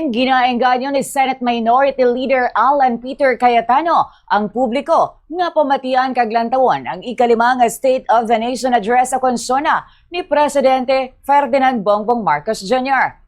Ginaengganyo ni Senate Minority Leader Alan Peter Cayetano ang publiko nga pamatian kaglantawon ang ikalimang State of the Nation Address sa konsona ni Presidente Ferdinand Bongbong Marcos Jr.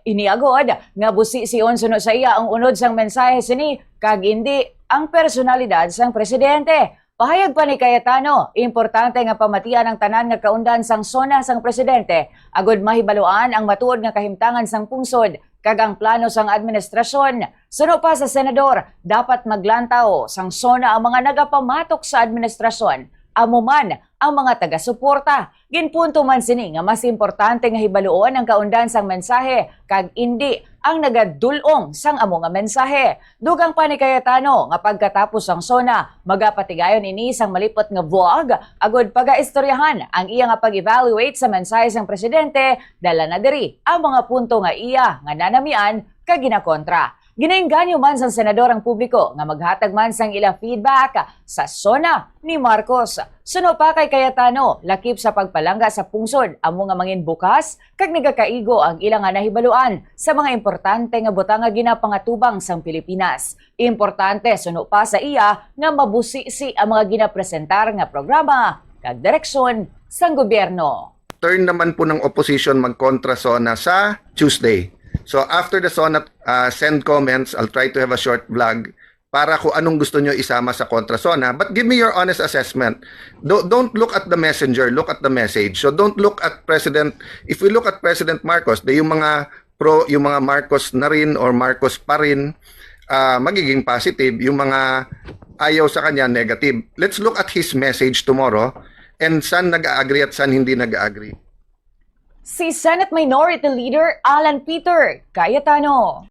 Iniagod nga busi siyon suno sa iya ang unod sang mensahe sini kag indi ang personalidad sang presidente. Pahayag pa ni Cayetano, importante nga pamatian ang tanan nga kaundan sang sona sang presidente agod mahibaluan ang matuod nga kahimtangan sang pungsod kag ang plano sang administrasyon. Suno pa sa senador, dapat maglantaw sang sona ang mga nagapamatok sa administrasyon, amo man ang mga taga-suporta. Ginpunto man sini nga mas importante nga hibaluon ang kaundan sang mensahe kag indi ang nagadulong sang amo nga mensahe. Dugang pa ni Cayetano nga pagkatapos ang sona, magapatigayon ini sang malipot nga vlog agod pagaistoryahan ang iya nga pag-evaluate sa mensahe sang presidente, dala na diri ang mga punto nga iya nga nanamian kag ginakontra. Ginaengganyo man sang senador ang publiko nga maghatag man sang ilang feedback sa sona ni Marcos. Suno pa kay Cayetano, lakip sa pagpalangga sa pungsod amo nga mangin bukas kag nagakaigo ang ilang nga nahibaluan sa mga importante nga butang nga ginapangatubang sang Pilipinas. Importante suno pa sa iya nga mabusisi ang mga ginapresentar nga programa kag direksyon sang gobyerno. Turn naman po ng opposition magkontra sona sa Tuesday. So after the SONA send comments, I'll try to have a short vlog para kung anong gusto nyo isama sa kontra SONA. But give me your honest assessment. Don't look at the messenger, look at the message. So don't look at President, if we look at President Marcos, yung mga yung mga Marcos na rin or Marcos pa rin, magiging positive. Yung mga ayaw sa kanya, negative. Let's look at his message tomorrow and saan nag-agree at saan hindi nag-agree. Si Senate Minority Leader Alan Peter Cayetano.